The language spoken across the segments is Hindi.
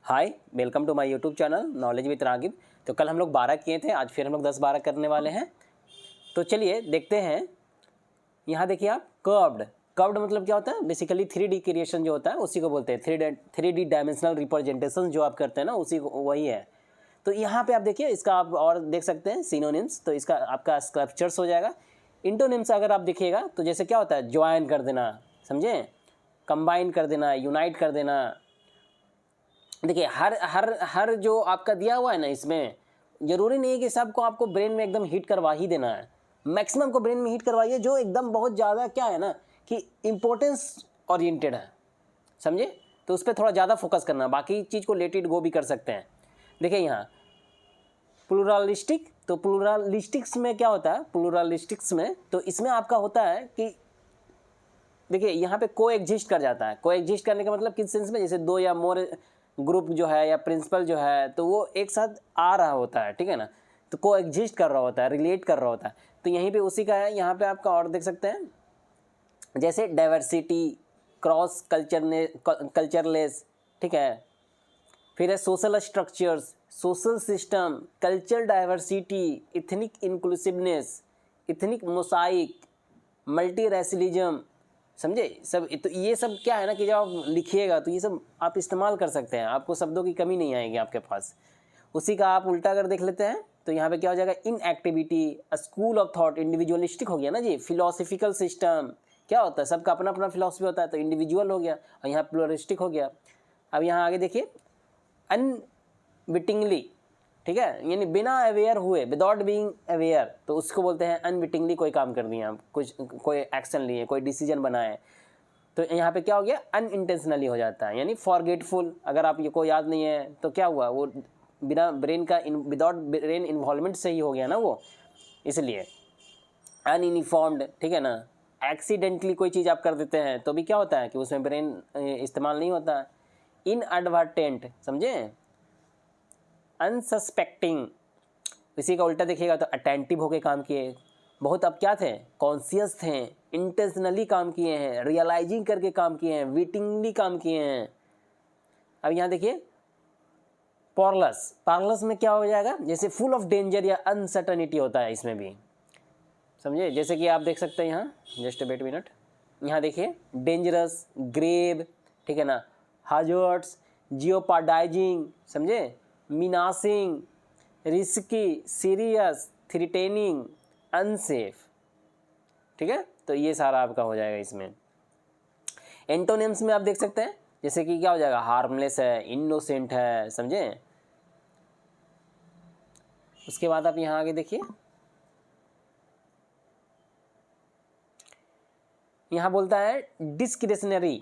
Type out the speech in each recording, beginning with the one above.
Hi, welcome to my YouTube channel knowledge with Ragib. तो कल हम लोग 12 किए थे, आज फिर हम लोग 10-12 करने वाले हैं। तो चलिए देखते हैं। यहाँ देखिए आप, कर्व्ड मतलब क्या होता है? बेसिकली 3D क्रिएशन जो होता है उसी को बोलते हैं। 3D डायमेंशनल रिप्रेजेंटेशन जो आप करते हैं ना, उसी को वही है। तो यहाँ पे आप देखिए, इसका आप और देख सकते हैं सिनोनिम्स। तो इसका आपका स्कल्पचर्स हो जाएगा। इंटोनिम्स अगर आप देखिएगा तो जैसे क्या होता है, ज्वाइन कर देना, समझे, कंबाइन कर देना, यूनाइट कर देना। देखिए हर हर हर जो आपका दिया हुआ है ना, इसमें ज़रूरी नहीं है कि सबको आपको ब्रेन में एकदम हिट करवा ही देना है। मैक्सिमम को ब्रेन में हिट करवाइए जो एकदम बहुत ज़्यादा क्या है ना कि इम्पोर्टेंस ओरिएंटेड है, समझे। तो उस पर थोड़ा ज़्यादा फोकस करना, बाकी चीज़ को लेट इट गो भी कर सकते हैं। देखिए यहाँ प्लूरलिस्टिक, तो प्लूरलिस्टिक्स में क्या होता है? प्लूरलिस्टिक्स में तो इसमें आपका होता है कि देखिए यहाँ पे को एग्जिस्ट कर जाता है। को एग्जिस्ट करने का मतलब किस सेंस में, जैसे दो या मोर ग्रुप जो है या प्रिंसिपल जो है तो वो एक साथ आ रहा होता है, ठीक है ना। तो को एग्जिस्ट कर रहा होता है, रिलेट कर रहा होता है। तो यहीं पे उसी का है। यहाँ पे आपका और देख सकते हैं, जैसे डाइवर्सिटी, क्रॉस कल्चरलेस, ठीक है। फिर है social structures, social system, cultural diversity, ethnic inclusiveness, ethnic mosaic, multiracialism, समझे। सब तो ये सब क्या है ना कि जब आप लिखिएगा तो ये सब आप इस्तेमाल कर सकते हैं, आपको शब्दों की कमी नहीं आएगी आपके पास। उसी का आप उल्टा अगर देख लेते हैं तो यहाँ पे क्या हो जाएगा, in activity, school of thought, individualistic हो गया ना जी। फिलोसफिकल सिस्टम क्या होता है, सबका अपना अपना फिलोसफी होता है, तो इंडिविजुअल हो गया, और यहाँ प्लुरलिस्टिक हो गया। अब यहाँ आगे देखिए, अनविटिंगली, ठीक है, यानी बिना अवेयर हुए, विदाउट बीइंग अवेयर, तो उसको बोलते हैं अनविटिंगली। कोई काम कर दिया आप, कुछ कोई एक्शन लिए, कोई डिसीजन बनाए, तो यहाँ पे क्या हो गया, अनइंटेंशनली हो जाता है, यानी फॉरगेटफुल। अगर आप ये को याद नहीं है तो क्या हुआ, वो बिना ब्रेन का, विदाउट ब्रेन इन्वॉल्वमेंट से ही हो गया ना वो, इसलिए। अनइन्फॉर्म्ड, ठीक है ना। एक्सीडेंटली कोई चीज़ आप कर देते हैं तो भी क्या होता है कि उसमें ब्रेन इस्तेमाल नहीं होता। इनएडवर्टेंट, समझे। अनसस्पेक्टिंग, इसी का उल्टा देखिएगा तो अटेंटिव होके काम किए। बहुत अब क्या थे, कॉन्शियस थे, इंटेंशनली काम किए हैं, रियलाइजिंग करके काम किए हैं, विटिंगली काम किए हैं। अब यहाँ देखिए पार्लस में क्या हो जाएगा, जैसे फुल ऑफ डेंजर या अनसर्टनिटी होता है इसमें भी, समझे। जैसे कि आप देख सकते हैं यहाँ, जस्ट वेट मिनट, यहाँ देखिए डेंजरस, ग्रेव, ठीक है ना, हाजर्ड्स, जियोपार्डाइजिंग, समझे, मिनासिंग, रिस्की, सीरियस, थ्रेटेनिंग, अनसेफ, ठीक है। तो ये सारा आपका हो जाएगा इसमें। एंटोनिम्स में आप देख सकते हैं, जैसे कि क्या हो जाएगा, हार्मलेस है, इनोसेंट है, समझे। उसके बाद आप यहाँ आगे देखिए, यहाँ बोलता है डिस्क्रिशनरी,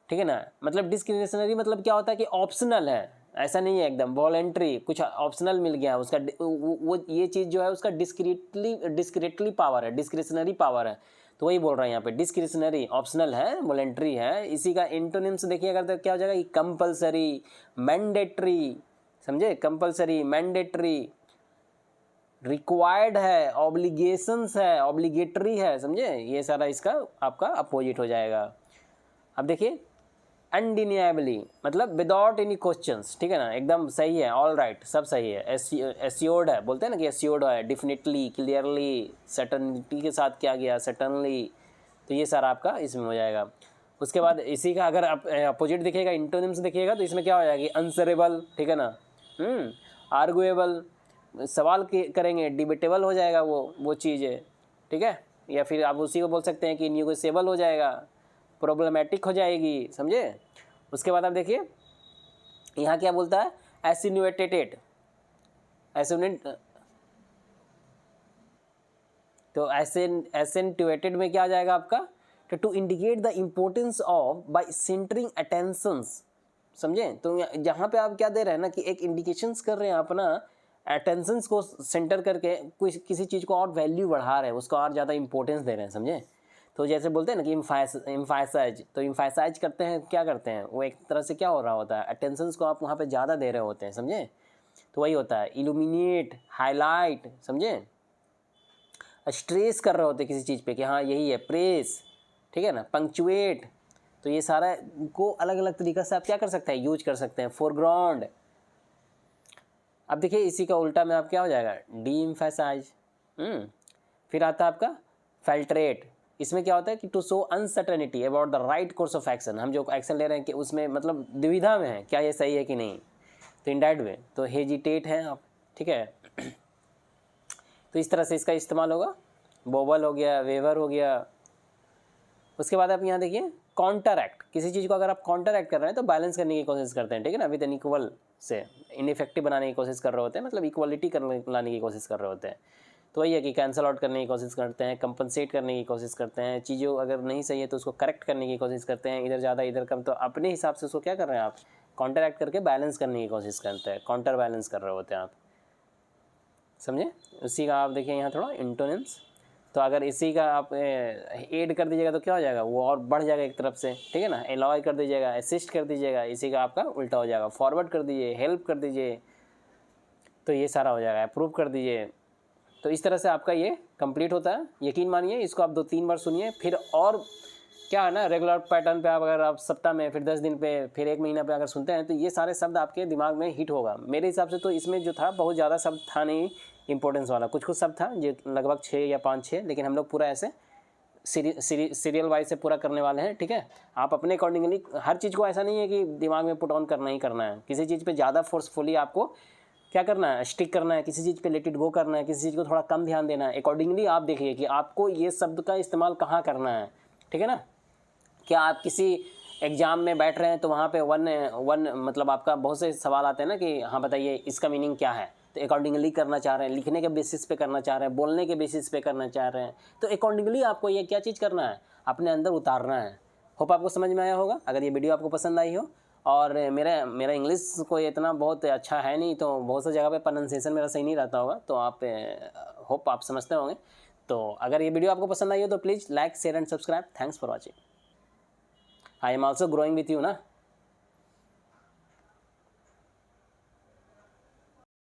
ठीक है ना। मतलब डिस्क्रिशनरी मतलब क्या होता है कि ऑप्शनल है, ऐसा नहीं है एकदम वॉलेंट्री, कुछ ऑप्शनल मिल गया उसका, वो ये चीज़ जो है उसका डिस्क्रिटली पावर है, डिस्क्रिशनरी पावर है। तो वही बोल रहा है यहाँ पे, डिस्क्रिशनरी, ऑप्शनल है, वॉलेंट्री है। इसी का एंटोनिम्स देखिएगा तो क्या हो जाएगा, कंपल्सरी, मैंडेटरी, समझे, कंपल्सरी, मैंडेटरी, रिक्वायर्ड है, ऑब्लिगेशंस है, ऑब्लिगेटरी है, समझे। ये सारा इसका आपका अपोजिट हो जाएगा। अब देखिए अनडिनिएबली, मतलब विदाउट एनी क्वेश्चंस, ठीक है ना, एकदम सही है, ऑल राइट, सब सही है। एस्योर्ड है, बोलते हैं ना कि एस्योर्ड है, डिफिनिटली, क्लियरली, सर्टनिटी के साथ किया गया, सर्टनली। तो ये सारा आपका इसमें हो जाएगा। उसके बाद इसी का अगर आप अपोजिट देखिएगा, इंटोनिम्स देखिएगा, तो इसमें क्या हो जाएगी, आंसरेबल, ठीक है ना, आर्गुएबल, सवाल करेंगे, डिबेटेबल हो जाएगा वो चीज़ है, ठीक है। या फिर आप उसी को बोल सकते हैं कि न्यूगोशिएबल हो जाएगा, प्रॉब्लमेटिक हो जाएगी, समझे। उसके बाद आप देखिए यहाँ क्या बोलता है, एसिन्यूएटेड, तो एसेंटुएटेड में क्या आ जाएगा आपका, to indicate the importance of by centering attentions, समझे। तो जहाँ पे आप क्या दे रहे हैं ना कि एक इंडिकेशंस कर रहे हैं, अपना अटेंशंस को सेंटर करके किसी चीज़ को और वैल्यू बढ़ा रहे हैं, उसको और ज़्यादा इंपॉर्टेंस दे रहे हैं, समझे। तो जैसे बोलते हैं ना कि इम्फासाइज, तो इम्फासाइज करते हैं, क्या करते हैं, वो एक तरह से क्या हो रहा होता है, अटेंशंस को आप वहाँ पे ज़्यादा दे रहे होते हैं, समझे। तो वही होता है, इल्यूमिनेट, हाईलाइट, समझे, स्ट्रेस कर रहे होते हैं किसी चीज़ पे कि हाँ यही है, प्रेस, ठीक है ना, पंक्चुएट, तो ये सारा को अलग अलग तरीक़ा से आप क्या कर सकते हैं, यूज कर सकते हैं। फोरग्राउंड, अब देखिए इसी का उल्टा में आप क्या हो जाएगा, डी एम्फेसाइज। फिर आता है आपका फिल्ट्रेट, इसमें क्या होता है कि to show uncertainty about the right course of action, हम जो एक्शन ले रहे हैं कि उसमें मतलब दुविधा में है, क्या ये सही है कि नहीं, तो इनडायरेक्ट वे तो हेजिटेट हैं आप, ठीक है। तो इस तरह से इसका इस्तेमाल होगा। बोबल हो गया, वेवर हो गया। उसके बाद आप यहाँ देखिए काउंटर एक्ट, किसी चीज़ को अगर आप काउंटर एक्ट कर रहे हैं तो बैलेंस करने की कोशिश करते हैं, ठीक है ना, विद एन इक्वल से इनइफेक्टिव बनाने की कोशिश कर रहे होते हैं, मतलब इक्वलिटी लाने की कोशिश कर रहे होते हैं। तो वही है कि कैंसल आउट करने की कोशिश करते हैं, कंपनसेट करने की कोशिश करते हैं, चीज़ों अगर नहीं सही है तो उसको करेक्ट करने की कोशिश करते हैं, इधर ज़्यादा इधर कम, तो अपने हिसाब से उसको क्या कर रहे हैं आप, काउंटर एक्ट करके बैलेंस करने की कोशिश करते हैं, काउंटर बैलेंस कर रहे होते हैं आप, समझे। उसी का आप देखिए यहाँ थोड़ा इंटोनेंस, तो अगर इसी का आप ऐड कर दीजिएगा तो क्या हो जाएगा, वो और बढ़ जाएगा एक तरफ से, ठीक है ना। एलॉय कर दीजिएगा, असिस्ट कर दीजिएगा, इसी का आपका उल्टा हो जाएगा, फॉरवर्ड कर दीजिए, हेल्प कर दीजिए, तो ये सारा हो जाएगा, अप्रूव कर दीजिए। तो इस तरह से आपका ये कंप्लीट होता है। यकीन मानिए इसको आप 2-3 बार सुनिए, फिर और क्या है ना, रेगुलर पैटर्न पे आप अगर आप सप्ताह में, फिर 10 दिन पे, फिर 1 महीना पे अगर सुनते हैं तो ये सारे शब्द आपके दिमाग में हिट होगा। मेरे हिसाब से तो इसमें जो था बहुत ज़्यादा शब्द था नहीं इंपॉर्टेंस वाला, कुछ कुछ शब्द था जो लगभग 6 या 5-6, लेकिन हम लोग पूरा ऐसे सीरियल वाइज से पूरा करने वाले हैं, ठीक है। आप अपने अकॉर्डिंगली हर चीज़ को, ऐसा नहीं है कि दिमाग में पुट ऑन करना ही करना है, किसी चीज़ पे ज़्यादा फोर्सफुली आपको क्या करना है, स्टिक करना है, किसी चीज़ पे लेट इट गो करना है, किसी चीज़ को थोड़ा कम ध्यान देना है। अकॉर्डिंगली आप देखिए कि आपको ये शब्द का इस्तेमाल कहाँ करना है, ठीक है ना। क्या आप किसी एग्ज़ाम में बैठ रहे हैं तो वहाँ पे वन मतलब आपका बहुत से सवाल आते हैं ना कि हाँ बताइए इसका मीनिंग क्या है, तो अकॉर्डिंगली करना चाह रहे हैं, लिखने के बेसिस पे करना चाह रहे हैं, बोलने के बेसिस पे करना चाह रहे हैं, तो अकॉर्डिंगली आपको ये क्या चीज़ करना है, अपने अंदर उतारना है। होप आपको समझ में आया होगा। अगर ये वीडियो आपको पसंद आई हो, और मेरा इंग्लिश कोई इतना बहुत अच्छा है नहीं, तो बहुत सी जगह पे प्रोनाउंसिएशन मेरा सही नहीं रहता होगा, तो आप होप आप समझते होंगे। तो अगर ये वीडियो आपको पसंद आई हो तो please like, share and subscribe. Thanks for watching. I am also growing with you ना।